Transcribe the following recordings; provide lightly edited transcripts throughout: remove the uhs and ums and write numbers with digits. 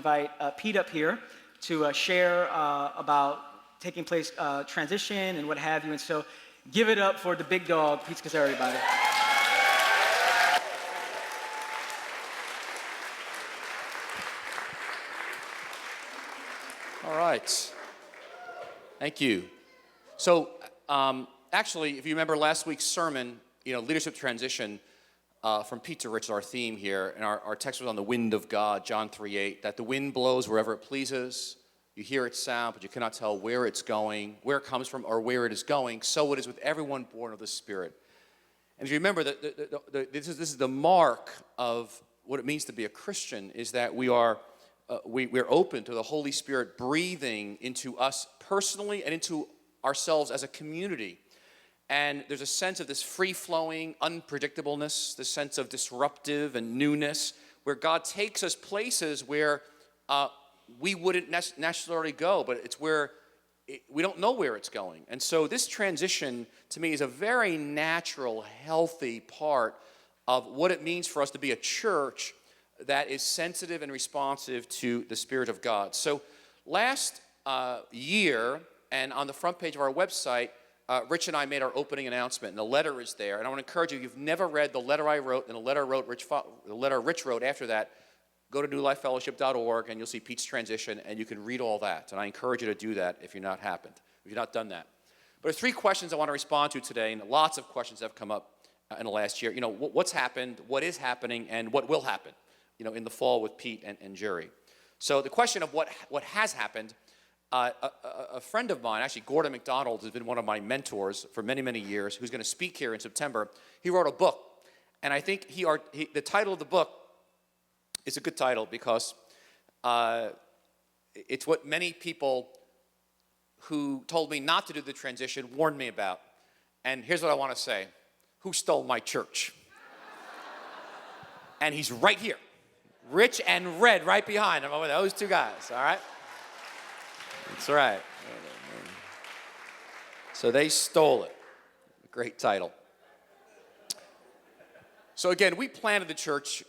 Invite Pete up here to share about taking place transition and what have you. And so give it up for the big dog, Pete Scazzero, everybody. All right. Thank you. So actually, if you remember last week's sermon, leadership transition, from Pete to Rich, our theme here, and our text was on the wind of God, John 3:8, that the wind blows wherever it pleases. You hear its sound, but you cannot tell where it's going, where it comes from, or where it is going. So it is with everyone born of the Spirit. And if you remember, this is the mark of what it means to be a Christian, is that we're open to the Holy Spirit breathing into us personally and into ourselves as a community. And there's a sense of this free-flowing unpredictableness, this sense of disruptive and newness, where God takes us places where we wouldn't necessarily go, but it's where we don't know where it's going. And so this transition, to me, is a very natural, healthy part of what it means for us to be a church that is sensitive and responsive to the Spirit of God. So last year, and on the front page of our website, Rich and I made our opening announcement, and the letter is there. And I want to encourage you, if you've never read the letter I wrote and the letter Rich wrote after that, go to newlifefellowship.org, and you'll see Pete's transition, and you can read all that. And I encourage you to do that if you've not done that. But there's three questions I want to respond to today, and lots of questions have come up in the last year. What's happened, what is happening, and what will happen, in the fall with Pete and Jerry. So the question of what has happened, a friend of mine, actually Gordon McDonald, has been one of my mentors for many, many years, who's going to speak here in September. He wrote a book, and I think the title of the book is a good title because it's what many people who told me not to do the transition warned me about. And here's what I want to say. Who stole my church? And he's right here. Rich and Red right behind him, over those two guys, all right? That's right. So they stole it. Great title. So again, we planted the church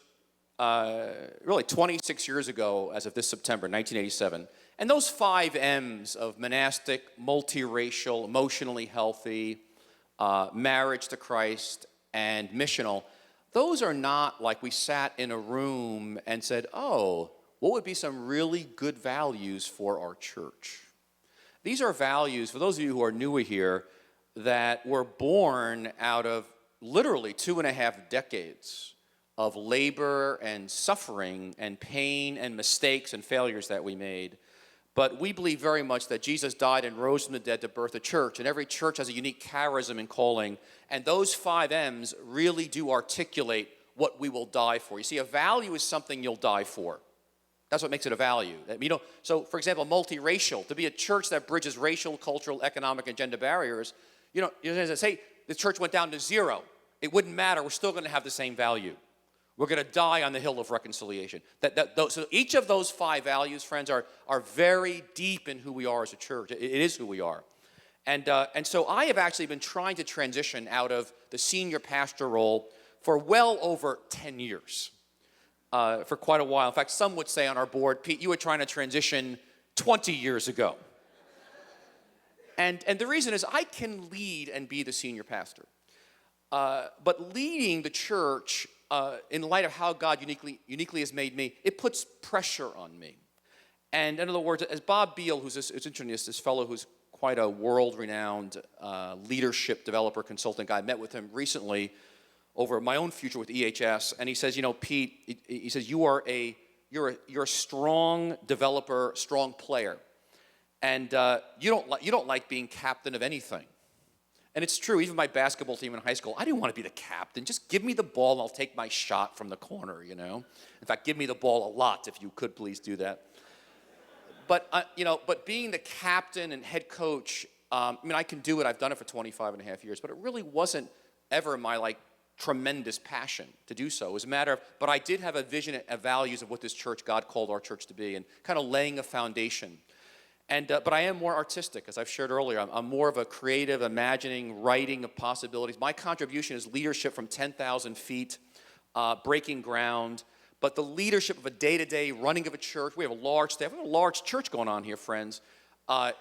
really 26 years ago as of this September, 1987. And those 5 M's of monastic, multiracial, emotionally healthy, marriage to Christ, and missional, those are not like we sat in a room and said, oh, what would be some really good values for our church? These are values, for those of you who are newer here, that were born out of literally 2.5 decades of labor and suffering and pain and mistakes and failures that we made. But we believe very much that Jesus died and rose from the dead to birth a church, and every church has a unique charism and calling, and those 5 M's really do articulate what we will die for. You see, a value is something you'll die for. That's what makes it a value. So, for example, multiracial, to be a church that bridges racial, cultural, economic, and gender barriers, say the church went down to 0, it wouldn't matter. We're still going to have the same value. We're going to die on the hill of reconciliation. So each of those 5 values, friends, are very deep in who we are as a church. It is who we are. And so I have actually been trying to transition out of the senior pastor role for well over 10 years, for quite a while. In fact, some would say on our board, Pete, you were trying to transition 20 years ago. And the reason is I can lead and be the senior pastor. But leading the church, in light of how God uniquely has made me, it puts pressure on me. And in other words, as Bob Beal, who's this fellow who's quite a world-renowned leadership developer consultant guy, I met with him recently over my own future with EHS, and he says, Pete, he says, you're a strong developer, strong player, and you don't like being captain of anything. And it's true, even my basketball team in high school, I didn't want to be the captain. Just give me the ball and I'll take my shot from the corner, In fact, give me the ball a lot if you could please do that. But being the captain and head coach, I can do it. I've done it for 25 and a half years, but it really wasn't ever my tremendous passion to do so. It was a matter of, but I did have a vision and values of what this church, God called our church to be, and kind of laying a foundation. But I am more artistic, as I've shared earlier. I'm more of a creative, imagining, writing of possibilities. My contribution is leadership from 10,000 feet, breaking ground. But the leadership of a day-to-day running of a church, we have a large staff, we have a large church going on here, friends.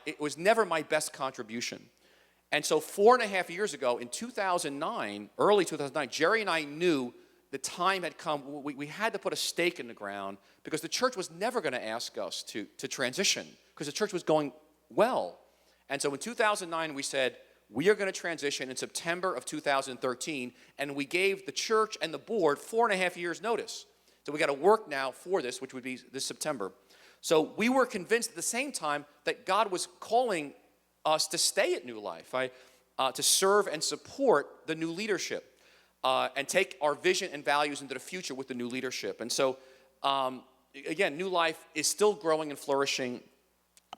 It was never my best contribution. And so 4.5 years ago, in 2009, early 2009, Jerry and I knew the time had come. We had to put a stake in the ground because the church was never going to ask us to transition because the church was going well. And so in 2009, we said, we are going to transition in September of 2013, and we gave the church and the board 4.5 years notice. So we got to work now for this, which would be this September. So we were convinced at the same time that God was calling us to stay at New Life, to serve and support the new leadership, and take our vision and values into the future with the new leadership. And so, again, New Life is still growing and flourishing,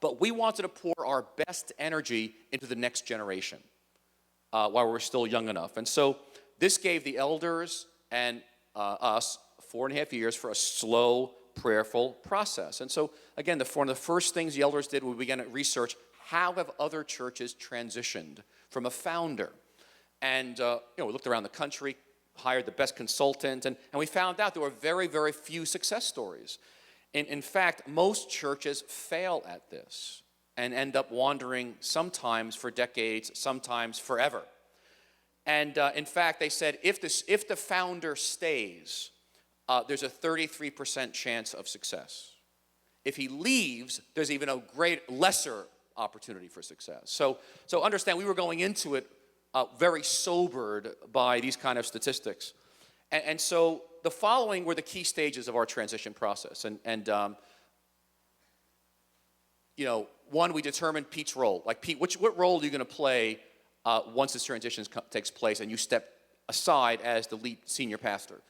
but we wanted to pour our best energy into the next generation while we're still young enough. And so this gave the elders and us 4.5 years for a slow, prayerful process. And so, again, one of the first things the elders did, we began to research how have other churches transitioned from a founder. And we looked around the country, hired the best consultant, and we found out there were very, very few success stories. In fact, most churches fail at this and end up wandering sometimes for decades, sometimes forever. And in fact, they said if the founder stays, there's a 33% chance of success. If he leaves, there's even a lesser opportunity for success. So understand, we were going into it very sobered by these kind of statistics. And so the following were the key stages of our transition process. One, we determined Pete's role. Like, Pete, what role are you going to play once this transition takes place and you step aside as the lead senior pastor?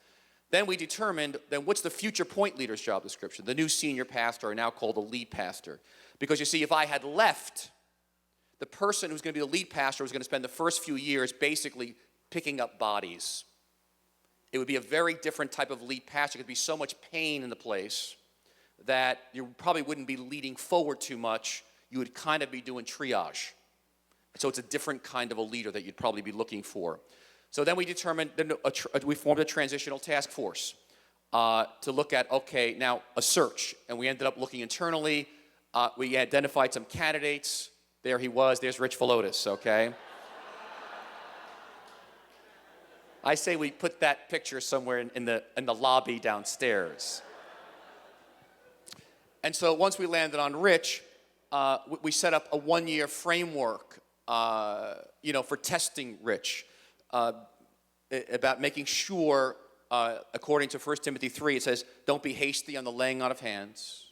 Then we determined, what's the future point leader's job description? The new senior pastor are now called a lead pastor. Because you see, if I had left, the person who's going to be the lead pastor was going to spend the first few years basically picking up bodies. It would be a very different type of lead pastor. There could be so much pain in the place that you probably wouldn't be leading forward too much. You would kind of be doing triage. So it's a different kind of a leader that you'd probably be looking for. So then we determined, we formed a transitional task force to look at, now a search. And we ended up looking internally. We identified some candidates. There he was. There's Rich Velotis, okay? I say we put that picture somewhere in the lobby downstairs. And so once we landed on Rich, we set up a 1-year framework, for testing Rich, about making sure, according to 1 Timothy 3, it says, don't be hasty on the laying on of hands.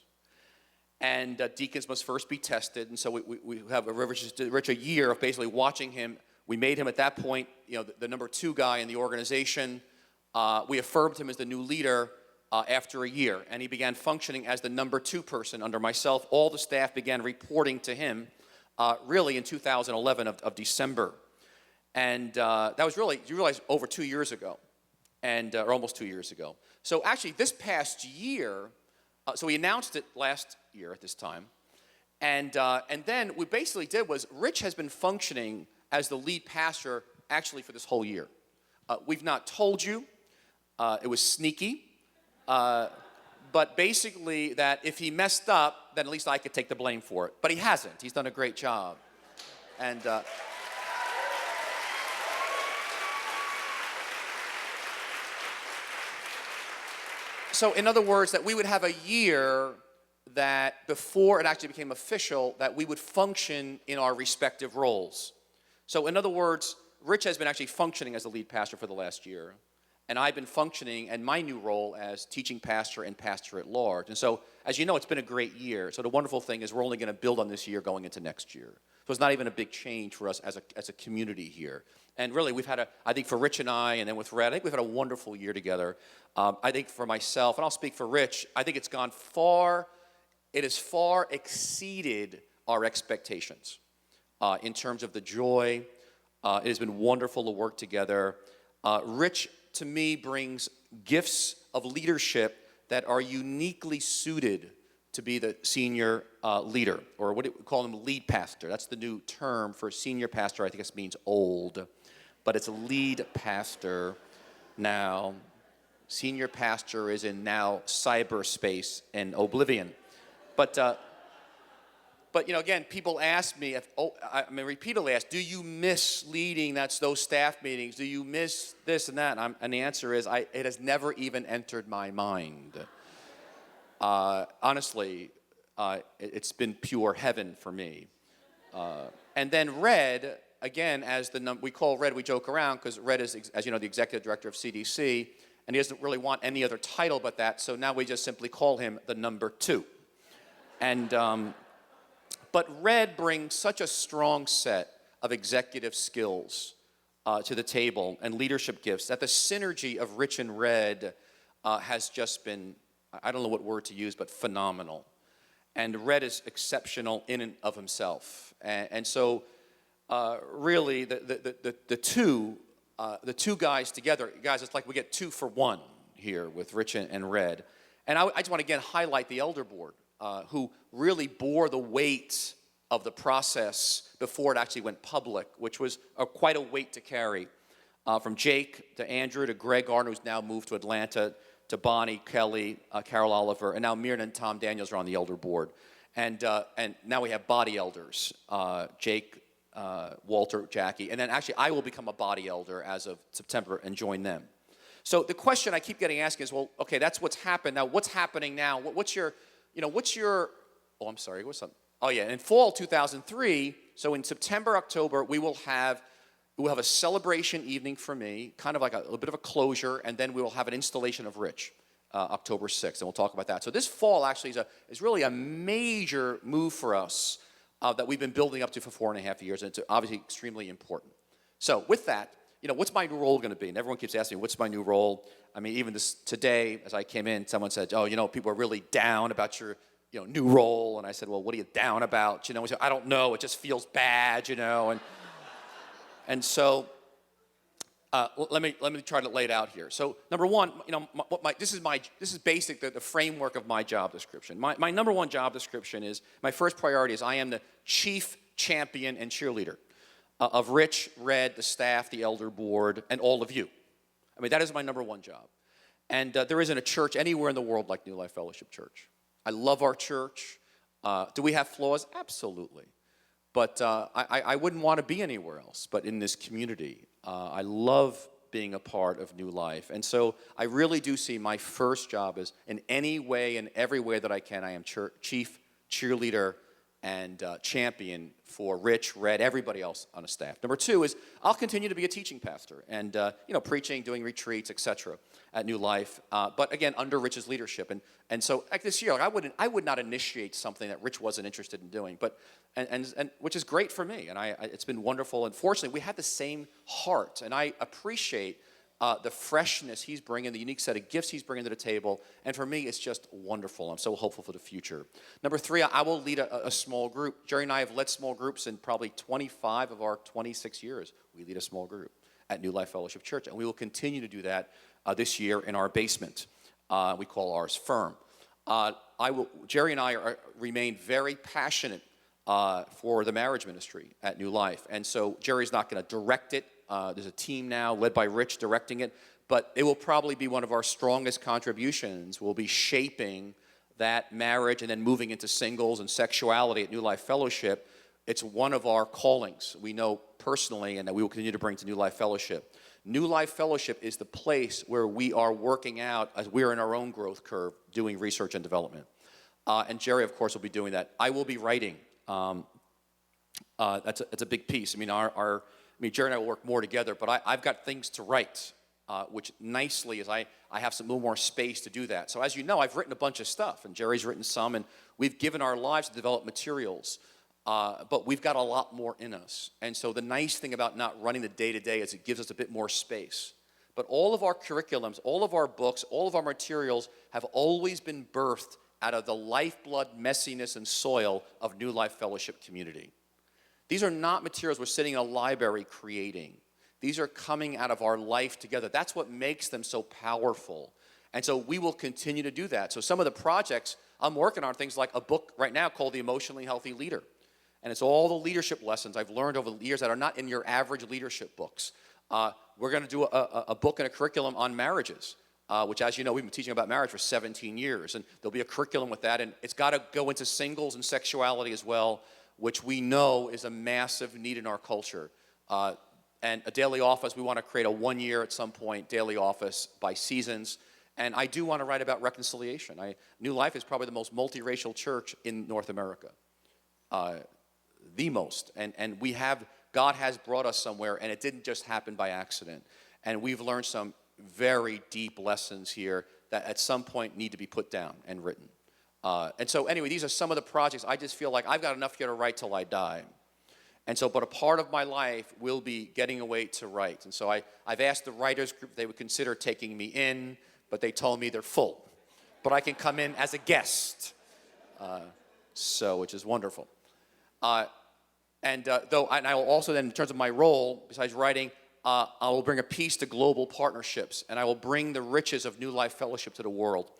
And deacons must first be tested. And so we have Rich a year of basically watching him. We made him at that point, the number 2 guy in the organization. We affirmed him as the new leader after a year. And he began functioning as the number 2 person under myself. All the staff began reporting to him really in 2011 of December. And that was really, you realize, over 2 years ago, or almost 2 years ago. So actually, this past year, so we announced it last year at this time, and then what we basically did was Rich has been functioning as the lead pastor actually for this whole year. We've not told you. It was sneaky. But basically that if he messed up, then at least I could take the blame for it. But he hasn't. He's done a great job. And so in other words, that we would have a year that before it actually became official, that we would function in our respective roles. So in other words, Rich has been actually functioning as the lead pastor for the last year. And I've been functioning in my new role as teaching pastor and pastor at large. And so, as you know, it's been a great year. So the wonderful thing is we're only going to build on this year going into next year. So it's not even a big change for us as a community here. And really, we've had I think for Rich and I, and then with Red, I think we've had a wonderful year together. I think for myself, and I'll speak for Rich, I think it has far exceeded our expectations in terms of the joy. It has been wonderful to work together. Rich, to me, brings gifts of leadership that are uniquely suited to be the senior leader, or what we call him, lead pastor. That's the new term for senior pastor. I think this means old, but it's a lead pastor now. Senior pastor is in now cyberspace and oblivion. But again, people ask me, repeatedly ask, do you miss leading those staff meetings? Do you miss this and that? And the answer is, it has never even entered my mind. Honestly, it's been pure heaven for me. And then Red, again, we call Red, we joke around, because Red is, as you know, the executive director of CDC, and he doesn't really want any other title but that, so now we just simply call him the number 2. And but Red brings such a strong set of executive skills to the table and leadership gifts that the synergy of Rich and Red has just been, I don't know what word to use, but phenomenal. And Red is exceptional in and of himself. And so really the two guys together, guys, it's like we get 2 for 1 here with Rich and Red. And I just want to again highlight the elder board, who really bore the weight of the process before it actually went public, which was quite a weight to carry. From Jake to Andrew to Greg Arnold, who's now moved to Atlanta, to Bonnie, Kelly, Carol Oliver, and now Myrna and Tom Daniels are on the elder board. And now we have body elders, Jake, Walter, Jackie, and then actually I will become a body elder as of September and join them. So the question I keep getting asked is, well, okay, that's what's happened. Now, what's happening now? What's your, oh, I'm sorry, what's up? Oh, yeah, in fall 2003, so in September, October, we will have a celebration evening for me, kind of like a little bit of a closure, and then we will have an installation of Rich, October 6th, and we'll talk about that. So this fall actually is really a major move for us that we've been building up to for 4.5 years, and it's obviously extremely important. So with that, what's my new role going to be? And everyone keeps asking me, what's my new role? I mean, even today, as I came in, someone said, oh, people are really down about your new role. And I said, well, what are you down about? We said, I don't know, it just feels bad, And so let me try to lay it out here. So number one, this is basic, the framework of my job description. My number one job description is, my first priority is I am the chief champion and cheerleader of Rich, Red, the staff, the elder board, and all of you. I mean, that is my number one job. And there isn't a church anywhere in the world like New Life Fellowship Church. I love our church. Do we have flaws? Absolutely. But I wouldn't want to be anywhere else but in this community. I love being a part of New Life. And so I really do see my first job as, in any way and every way that I can, I am chief cheerleader and champion for Rich, Red, everybody else on the staff. Number two is I'll continue to be a teaching pastor and preaching, doing retreats, etc. at New Life. But again, under Rich's leadership. And so like this year, I would not initiate something that Rich wasn't interested in doing, but and which is great for me. And it's been wonderful. And fortunately, we have the same heart, and I appreciate the freshness he's bringing, the unique set of gifts he's bringing to the table. And for me, it's just wonderful. I'm so hopeful for the future. Number three, I will lead a small group. Jerry and I have led small groups in probably 25 of our 26 years. We lead a small group at New Life Fellowship Church, and we will continue to do that this year in our basement. We call ours Firm. Jerry and I remain very passionate for the marriage ministry at New Life. And so Jerry's not going to direct it. There's a team now led by Rich directing it, but it will probably be one of our strongest contributions. We'll be shaping that marriage and then moving into singles and sexuality at New Life Fellowship. It's one of our callings we know personally and that we will continue to bring to New Life Fellowship. New Life Fellowship is the place where we are working out as we're in our own growth curve doing research and development. And Jerry, of course, will be doing that. I will be writing. That's a big piece. I mean, Jerry and I will work more together, but I've got things to write, which nicely is I have some little more space to do that. So as you know, I've written a bunch of stuff, and Jerry's written some, and we've given our lives to develop materials, but we've got a lot more in us. And so the nice thing about not running the day-to-day is it gives us a bit more space. But all of our curriculums, all of our books, all of our materials have always been birthed out of the lifeblood, messiness, and soil of New Life Fellowship community. These are not materials we're sitting in a library creating. These are coming out of our life together. That's what makes them so powerful. And so we will continue to do that. So some of the projects I'm working on are things like a book right now called The Emotionally Healthy Leader. And it's all the leadership lessons I've learned over the years that are not in your average leadership books. We're going to do a book and a curriculum on marriages. which, as you know, we've been teaching about marriage for 17 years. And there'll be a curriculum with that. And it's got to go into singles and sexuality as well, which we know is a massive need in our culture. And a daily office, we want to create a 1 year at some point daily office by seasons. And I do want to write about reconciliation. New Life is probably the most multiracial church in North America. The most. And God has brought us somewhere, and it didn't just happen by accident. And we've learned some very deep lessons here that at some point need to be put down and written. And so anyway, these are some of the projects. I just feel like I've got enough here to write till I die. And so, but a part of my life will be getting away to write. And so I've asked the writers group if they would consider taking me in, but they told me they're full. But I can come in as a guest, which is wonderful. And I will also then, in terms of my role, besides writing, I will bring a piece to global partnerships, and I will bring the riches of New Life Fellowship to the world.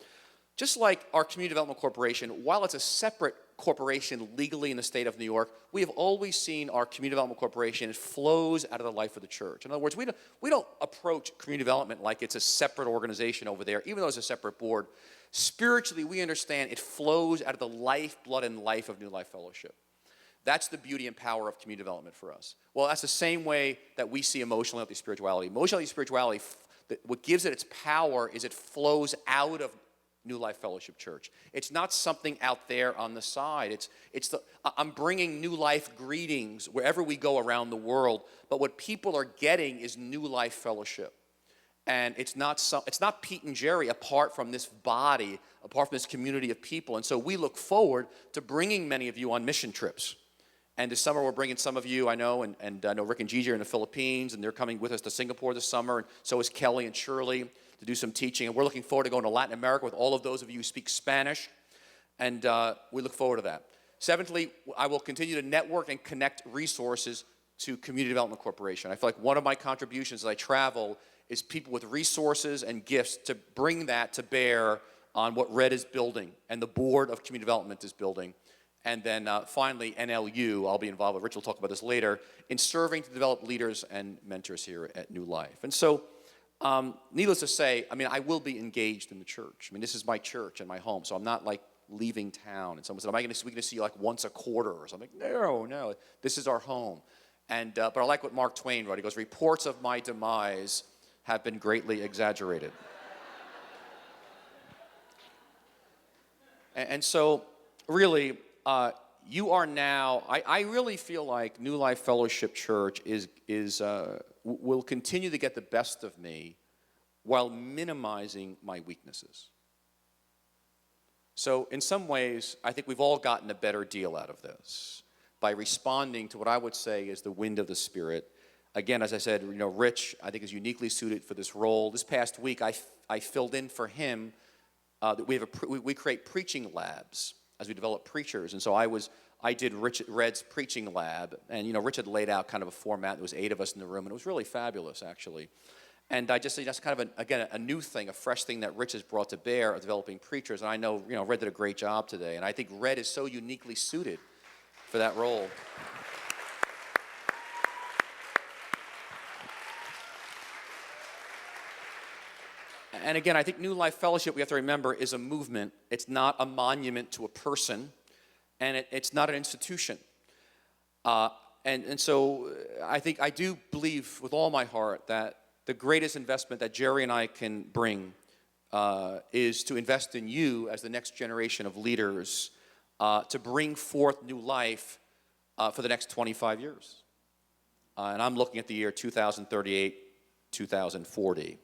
Just like our Community Development Corporation, while it's a separate corporation legally in the state of New York, we have always seen our Community Development Corporation, it flows out of the life of the church. In other words, we don't approach community development like it's a separate organization over there, even though it's a separate board. Spiritually, we understand it flows out of the lifeblood and life of New Life Fellowship. That's the beauty and power of community development for us. Well, that's the same way that we see emotional healthy spirituality. Emotional healthy spirituality, what gives it its power is it flows out of New Life Fellowship Church. It's not something out there on the side. I'm bringing New Life greetings wherever we go around the world, but what people are getting is New Life Fellowship. And it's not Pete and Jerry apart from this body, apart from this community of people. And so we look forward to bringing many of you on mission trips. And this summer, we're bringing some of you, I know, and I know Rick and Gigi are in the Philippines, and they're coming with us to Singapore this summer, and so is Kelly and Shirley to do some teaching. And we're looking forward to going to Latin America with all of those of you who speak Spanish, and we look forward to that. Seventhly, I will continue to network and connect resources to Community Development Corporation. I feel like one of my contributions as I travel is people with resources and gifts to bring that to bear on what Red is building and the Board of Community Development is building. And then finally, NLU, I'll be involved with, Rich will talk about this later, in serving to develop leaders and mentors here at New Life. And so, needless to say, I will be engaged in the church. This is my church and my home, so I'm not like leaving town. And someone said, we going to see you like once a quarter or something? No, this is our home. And but I like what Mark Twain wrote. He goes, reports of my demise have been greatly exaggerated. and so, really, you are now, I really feel like New Life Fellowship Church will continue to get the best of me while minimizing my weaknesses. So in some ways, I think we've all gotten a better deal out of this by responding to what I would say is the wind of the Spirit. Again, as I said, Rich, I think, is uniquely suited for this role. This past week, I filled in for him. We create preaching labs as we develop preachers. And so I did Red's preaching lab, and Rich had laid out kind of a format. There was 8 of us in the room, and it was really fabulous, actually. And I just think that's kind of, a new thing, a fresh thing that Rich has brought to bear of developing preachers. And I know, Red did a great job today, and I think Red is so uniquely suited for that role. And again, I think New Life Fellowship, we have to remember, is a movement. It's not a monument to a person, and it's not an institution. And so I do believe with all my heart that the greatest investment that Jerry and I can bring is to invest in you as the next generation of leaders to bring forth New Life for the next 25 years. And I'm looking at the year 2038, 2040.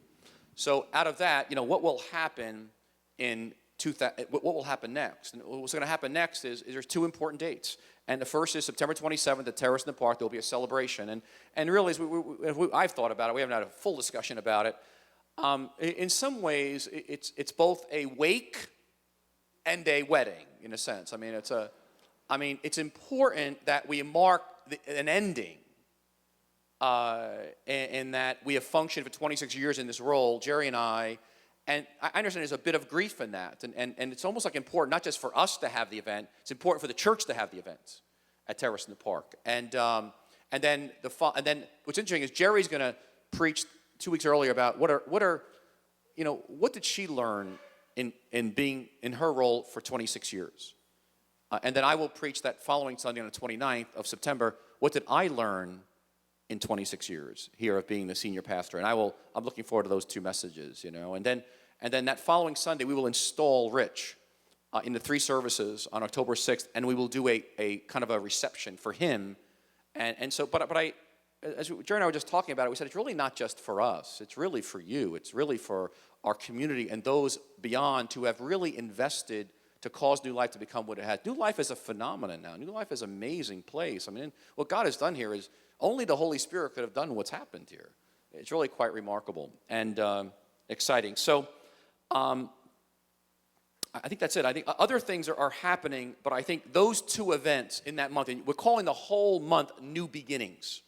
So out of that, what will happen what will happen next? And what's going to happen next is there's 2 important dates. And the first is September 27th at Terrace in the Park. There'll be a celebration. And really, as I've thought about it, we haven't had a full discussion about it. In some ways, it's both a wake and a wedding, in a sense. It's important that we mark an ending. In that we have functioned for 26 years in this role, Jerry and I understand there's a bit of grief in that, and it's almost like important not just for us to have the event, it's important for the church to have the event at Terrace in the Park, and then what's interesting is Jerry's going to preach 2 weeks earlier about what are what did she learn in being in her role for 26 years? And then I will preach that following Sunday on the 29th of September. What did I learn in 26 years here of being the senior pastor? And I'm looking forward to those two messages, And then that following Sunday, we will install Rich in the 3 services on October 6th, and we will do a kind of a reception for him. And so, but as Jerry and I were just talking about it, we said it's really not just for us. It's really for you. It's really for our community and those beyond who have really invested to cause New Life to become what it has. New Life is a phenomenon now. New Life is an amazing place. I mean, what God has done here is only the Holy Spirit could have done what's happened here. It's really quite remarkable and exciting. So I think that's it. I think other things are happening, but I think those 2 events in that month, and we're calling the whole month New Beginnings.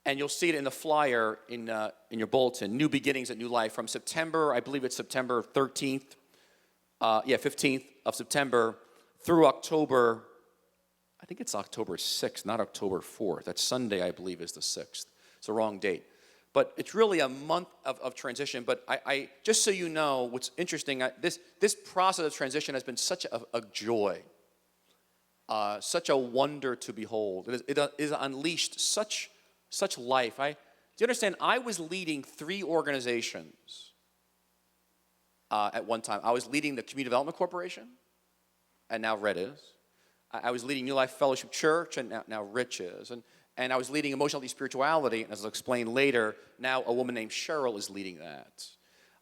And you'll see it in the flyer in your bulletin, New Beginnings at New Life from September, I believe it's September 13th, 15th of September through October, I think it's October 6th, not October 4th. That Sunday, I believe, is the 6th. It's the wrong date. But it's really a month of transition. But I just so you know, what's interesting, this process of transition has been such a joy, such a wonder to behold. It has unleashed such life. Do you understand? I was leading 3 organizations at one time. I was leading the Community Development Corporation, and now Red is. I was leading New Life Fellowship Church, and now Rich is. And I was leading Emotional Healthy Spirituality, and as I'll explain later, now a woman named Cheryl is leading that.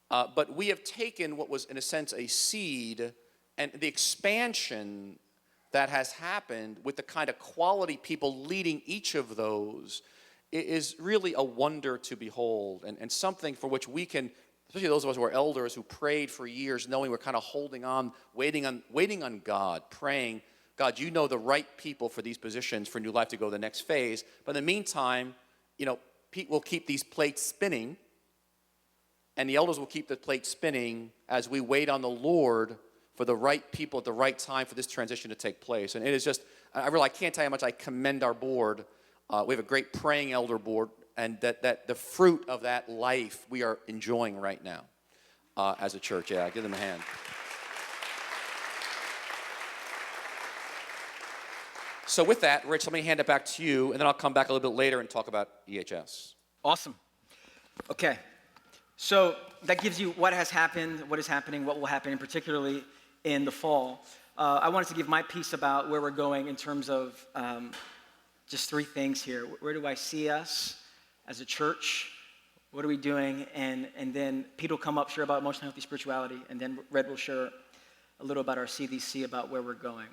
But we have taken what was, in a sense, a seed, and the expansion that has happened with the kind of quality people leading each of those is really a wonder to behold, and something for which we can, especially those of us who are elders who prayed for years, knowing we're kind of holding on, waiting on God, praying, God, you know the right people for these positions for New Life to go the next phase. But in the meantime, Pete will keep these plates spinning, and the elders will keep the plates spinning as we wait on the Lord for the right people at the right time for this transition to take place. And it is just, I can't tell you how much I commend our board. We have a great praying elder board, and that the fruit of that life we are enjoying right now as a church. Yeah, give them a hand. So with that, Rich, let me hand it back to you, and then I'll come back a little bit later and talk about EHS. Awesome. Okay. So that gives you what has happened, what is happening, what will happen, and particularly in the fall. I wanted to give my piece about where we're going in terms of just 3 things here. Where do I see us as a church? What are we doing? And then Pete will come up, share about emotional healthy spirituality, and then Red will share a little about our CDC, about where we're going.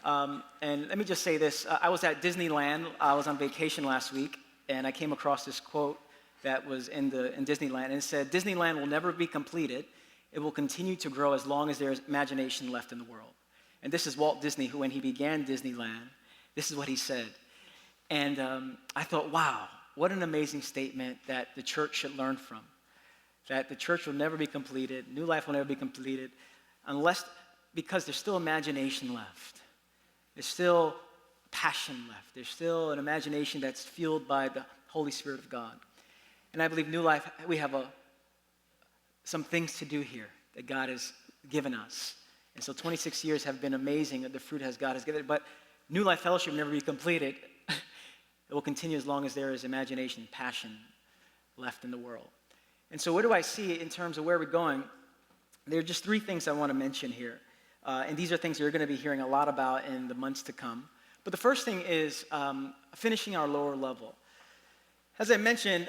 And let me just say this. I was at Disneyland. I was on vacation last week, and I came across this quote that was in Disneyland. And it said, Disneyland will never be completed. It will continue to grow as long as there is imagination left in the world. And this is Walt Disney, who, when he began Disneyland, this is what he said. And I thought, wow, what an amazing statement that the church should learn from. That the church will never be completed, New Life will never be completed, because there's still imagination left. There's still passion left. There's still an imagination that's fueled by the Holy Spirit of God. And I believe New Life, we have some things to do here that God has given us. And so 26 years have been amazing, the fruit God has given. But New Life Fellowship will never be completed. It will continue as long as there is imagination, passion left in the world. And so what do I see in terms of where we're going? There are just 3 things I want to mention here. And these are things you're going to be hearing a lot about in the months to come. But the first thing is finishing our lower level. As I mentioned,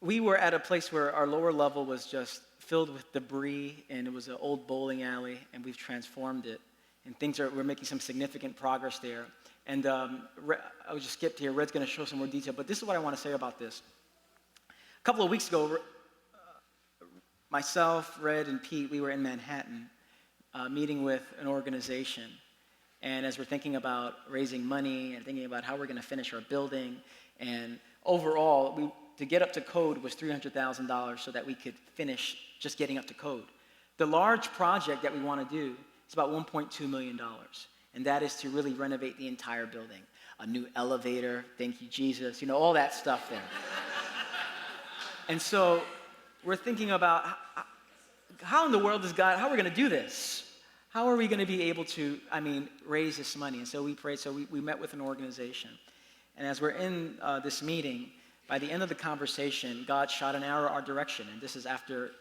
we were at a place where our lower level was just filled with debris, and it was an old bowling alley, and we've transformed it. And we're making some significant progress there. And I would just skip here. Red's going to show some more detail. But this is what I want to say about this. A couple of weeks ago, myself, Red, and Pete, we were in Manhattan meeting with an organization. And as we're thinking about raising money and thinking about how we're going to finish our building, and overall, to get up to code was $300,000 so that we could finish just getting up to code. The large project that we want to do is about $1.2 million. And that is to really renovate the entire building. A new elevator, thank you, Jesus, all that stuff there. And so we're thinking about how in the world is God, how are we going to do this? How are we going to be able to, raise this money? And so we prayed, so we met with an organization. And as we're in this meeting, by the end of the conversation, God shot an arrow our direction. And this is after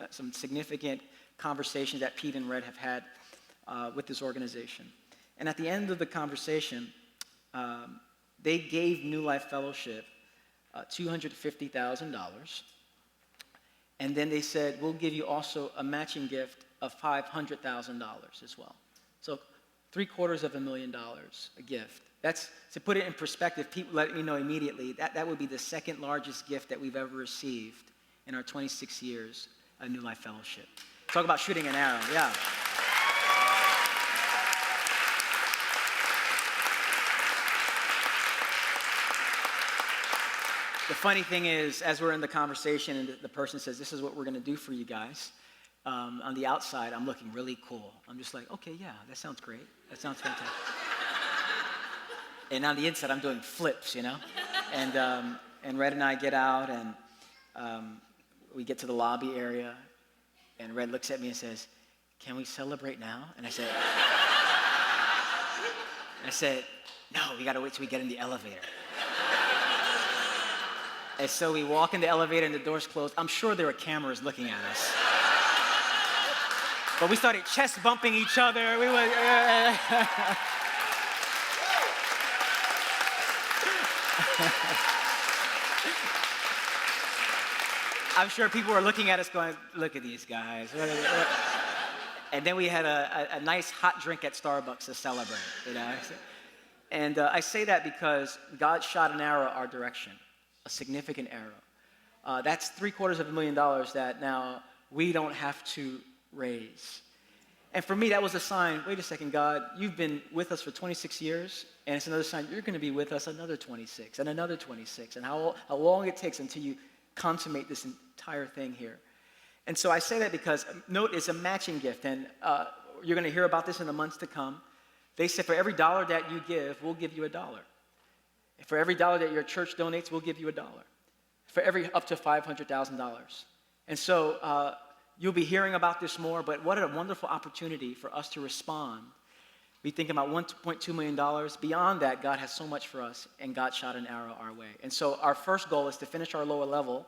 some significant conversations that Pete and Red have had with this organization. And at the end of the conversation, they gave New Life Fellowship $250,000. And then they said, we'll give you also a matching gift of $500,000 as well. So $750,000 a gift. That's, to put it in perspective, people let me know immediately, that would be the second largest gift that we've ever received in our 26 years of New Life Fellowship. Talk about shooting an arrow, yeah. The funny thing is, as we're in the conversation and the person says, this is what we're going to do for you guys, on the outside, I'm looking really cool. I'm just like, okay, yeah, that sounds great. That sounds fantastic. And on the inside, I'm doing flips, And Red and I get out, and we get to the lobby area, and Red looks at me and says, can we celebrate now? And I said, no, we got to wait till we get in the elevator. And so we walk in the elevator and the door's closed. I'm sure there were cameras looking at us. But we started chest bumping each other. We were, I'm sure people were looking at us going, look at these guys. And then we had a nice hot drink at Starbucks to celebrate, And I say that because God shot an arrow our direction. A significant arrow. That's $750,000 that now we don't have to raise. And for me, that was a sign, wait a second, God, you've been with us for 26 years, and it's another sign you're going to be with us another 26, and another 26, and how long it takes until you consummate this entire thing here. And so I say that because, note, it's a matching gift, and you're going to hear about this in the months to come. They said for every dollar that you give, we'll give you $1. For every dollar that your church donates, we'll give you $1. For every up to $500,000. And so you'll be hearing about this more, but what a wonderful opportunity for us to respond. We think about $1.2 million. Beyond that, God has so much for us, and God shot an arrow our way. And so our first goal is to finish our lower level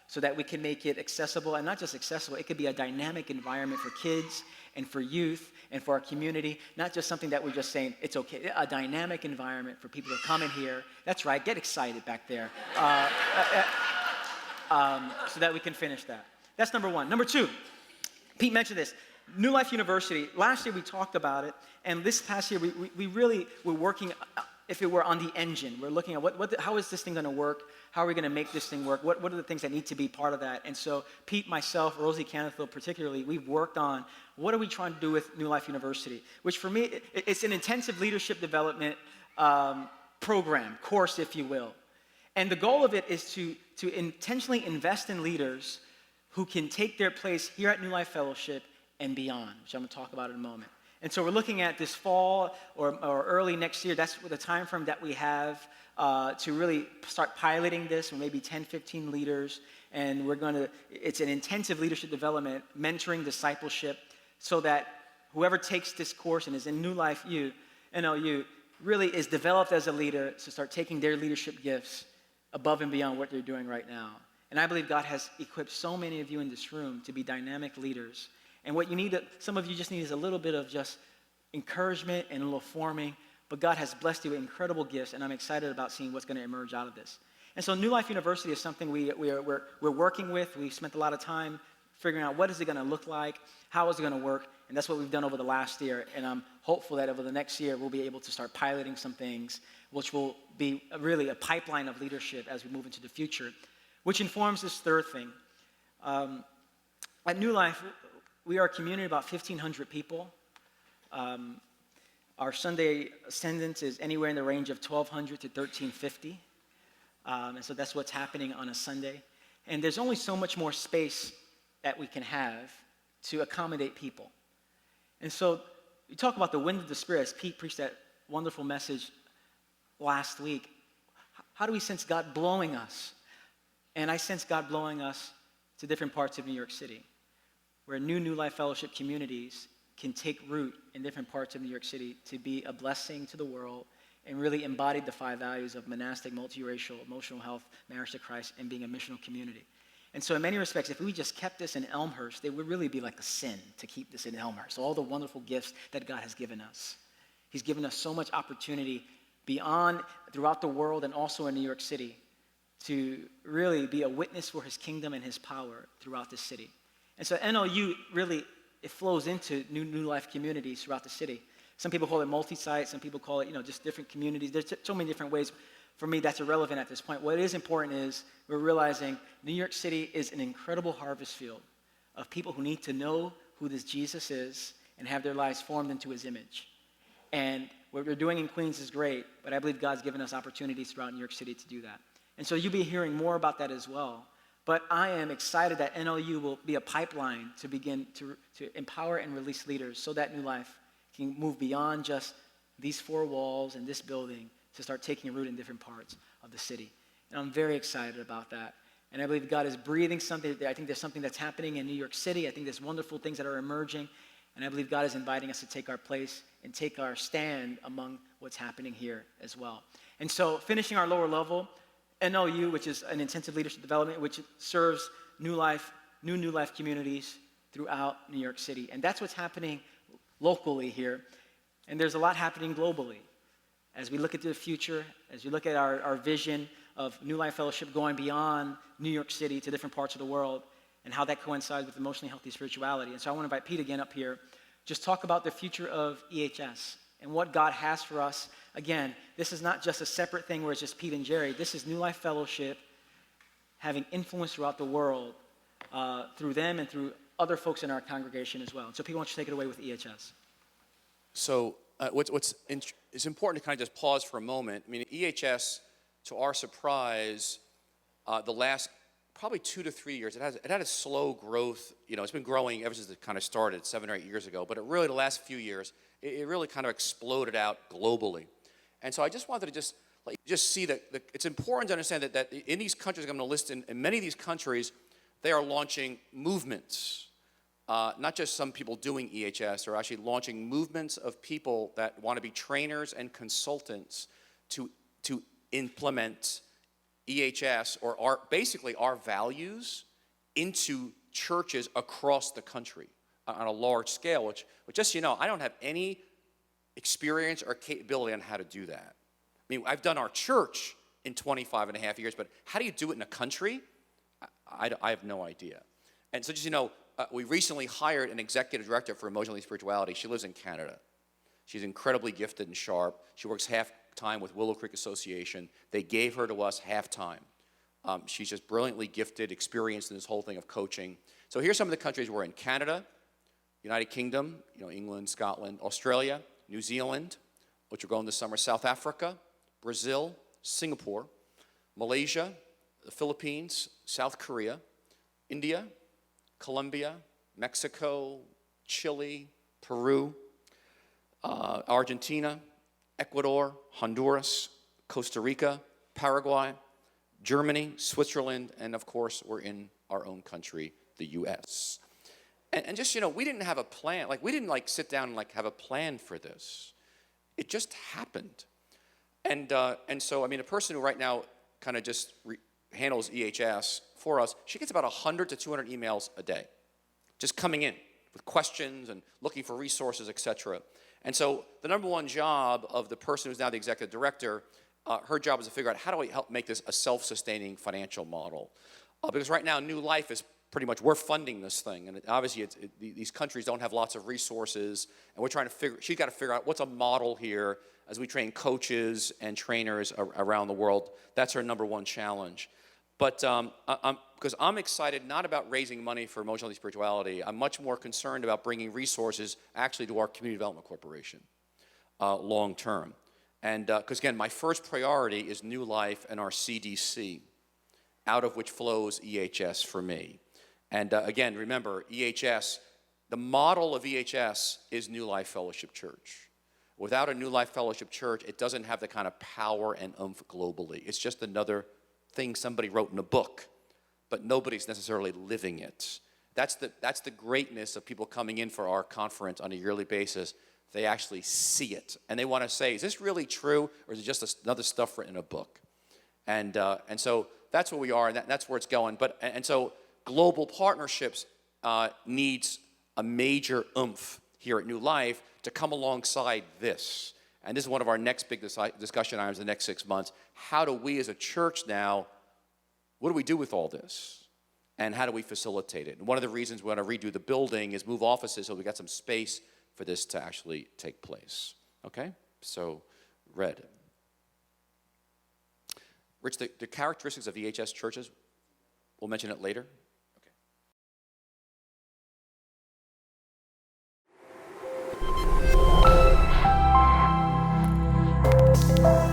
so that we can make it accessible, and not just accessible, it could be a dynamic environment for kids and for youth and for our community, not just something that we're just saying, it's okay, a dynamic environment for people to come in here. That's right, get excited back there, so that we can finish that. That's number one. Number two, Pete mentioned this, New Life University. Last year we talked about it, and this past year we really were working, if it were on the engine. We're looking at how is this thing going to work? How are we going to make this thing work? What are the things that need to be part of that? And so Pete, myself, Rosie Canfield particularly, we've worked on what are we trying to do with New Life University, which for me, it's an intensive leadership development program, course, if you will. And the goal of it is to intentionally invest in leaders who can take their place here at New Life Fellowship and beyond, which I'm going to talk about in a moment. And so we're looking at this fall or early next year. That's the time frame that we have to really start piloting this with maybe 10, 15 leaders. And it's an intensive leadership development, mentoring, discipleship, so that whoever takes this course and is in New Life NLU really is developed as a leader to start taking their leadership gifts above and beyond what they're doing right now. And I believe God has equipped so many of you in this room to be dynamic leaders. And what you need, some of you just need is a little bit of just encouragement and a little forming. But God has blessed you with incredible gifts, and I'm excited about seeing what's going to emerge out of this. And so New Life University is something we're working with. We've spent a lot of time figuring out what is it going to look like, how is it going to work, and that's what we've done over the last year. And I'm hopeful that over the next year we'll be able to start piloting some things, which will be really a pipeline of leadership as we move into the future, which informs this third thing. At New Life, we are a community of about 1,500 people. Our Sunday attendance is anywhere in the range of 1,200 to 1,350. And so that's what's happening on a Sunday. And there's only so much more space that we can have to accommodate people. And so you talk about the wind of the Spirit, as Pete preached that wonderful message last week. How do we sense God blowing us? And I sense God blowing us to different parts of New York City, where New Life Fellowship communities can take root in different parts of New York City to be a blessing to the world and really embody the 5 values of monastic, multiracial, emotional health, marriage to Christ, and being a missional community. And so in many respects, if we just kept this in Elmhurst, it would really be like a sin to keep this in Elmhurst, all the wonderful gifts that God has given us. He's given us so much opportunity beyond, throughout the world and also in New York City, to really be a witness for his kingdom and his power throughout the city. And so NLU really, it flows into new life communities throughout the city. Some people call it multi-site, some people call it, just different communities. There's so many different ways. For me, that's irrelevant at this point. What is important is we're realizing New York City is an incredible harvest field of people who need to know who this Jesus is and have their lives formed into his image. And what we're doing in Queens is great, but I believe God's given us opportunities throughout New York City to do that. And so you'll be hearing more about that as well. But I am excited that NLU will be a pipeline to begin to empower and release leaders so that New Life can move beyond just these 4 walls and this building to start taking root in different parts of the city. And I'm very excited about that. And I believe God is breathing something. I think there's something that's happening in New York City. I think there's wonderful things that are emerging. And I believe God is inviting us to take our place and take our stand among what's happening here as well. And so finishing our lower level, NLU, which is an intensive leadership development, which serves new life communities throughout New York City. And that's what's happening locally here. And there's a lot happening globally. As we look into the future, as we look at our vision of New Life Fellowship going beyond New York City to different parts of the world and how that coincides with emotionally healthy spirituality. And so I want to invite Pete again up here, just talk about the future of EHS and what God has for us. Again, this is not just a separate thing where it's just Pete and Jerry. This is New Life Fellowship having influence throughout the world through them and through other folks in our congregation as well. And so Pete, why don't you take it away with EHS? So it's important to kind of just pause for a moment. I mean, EHS, to our surprise, the last probably 2 to 3 years, it had a slow growth. It's been growing ever since it kind of started 7 or 8 years ago. But the last few years, it really kind of exploded out globally. And so I just wanted to let you just see that it's important to understand that in these countries I'm going to list, in many of these countries, they are launching movements. Not just some people doing EHS, they're actually launching movements of people that want to be trainers and consultants to implement EHS or basically our values into churches across the country on a large scale, which just so you know, I don't have any experience or capability on how to do that. I mean, I've done our church in 25 and a half years, but how do you do it in a country? I have no idea. And so just so you know, we recently hired an executive director for emotional spirituality. She lives in Canada. She's incredibly gifted and sharp. She works half-time with Willow Creek Association. They gave her to us half-time. She's just brilliantly gifted, experienced in this whole thing of coaching. So here's some of the countries we're in. Canada, United Kingdom, England, Scotland, Australia, New Zealand, which we're going this summer, South Africa, Brazil, Singapore, Malaysia, the Philippines, South Korea, India, Colombia, Mexico, Chile, Peru, Argentina, Ecuador, Honduras, Costa Rica, Paraguay, Germany, Switzerland, and of course, we're in our own country, the U.S. And just, we didn't have a plan. We didn't sit down and have a plan for this. It just happened. And so, a person who right now kind of just handles EHS for us, she gets about 100 to 200 emails a day, just coming in with questions and looking for resources, etc. And so the number one job of the person who's now the executive director, her job is to figure out how do we help make this a self-sustaining financial model. Because right now, New Life is pretty much, we're funding this thing. And obviously, these countries don't have lots of resources. And we're trying to she's got to figure out what's a model here as we train coaches and trainers around the world. That's her number one challenge. But because I'm excited not about raising money for emotional spirituality, I'm much more concerned about bringing resources actually to our Community Development Corporation long term. And because again, my first priority is New Life and our CDC, out of which flows EHS for me. And again, remember, EHS, the model of EHS is New Life Fellowship Church. Without a New Life Fellowship Church, it doesn't have the kind of power and oomph globally. It's just another thing somebody wrote in a book. but nobody's necessarily living it. That's the greatness of people coming in for our conference on a yearly basis. They actually see it, and they want to say, is this really true, or is it just another stuff written in a book? And so that's where we are, and that's where it's going. And so global partnerships needs a major oomph here at New Life to come alongside this. And this is one of our next big discussion items in the next 6 months. How do we as a church now, what do we do with all this? And how do we facilitate it? And one of the reasons we want to redo the building is move offices so we got some space for this to actually take place. Okay? So, red. Rich, the characteristics of EHS churches, we'll mention it later. Okay.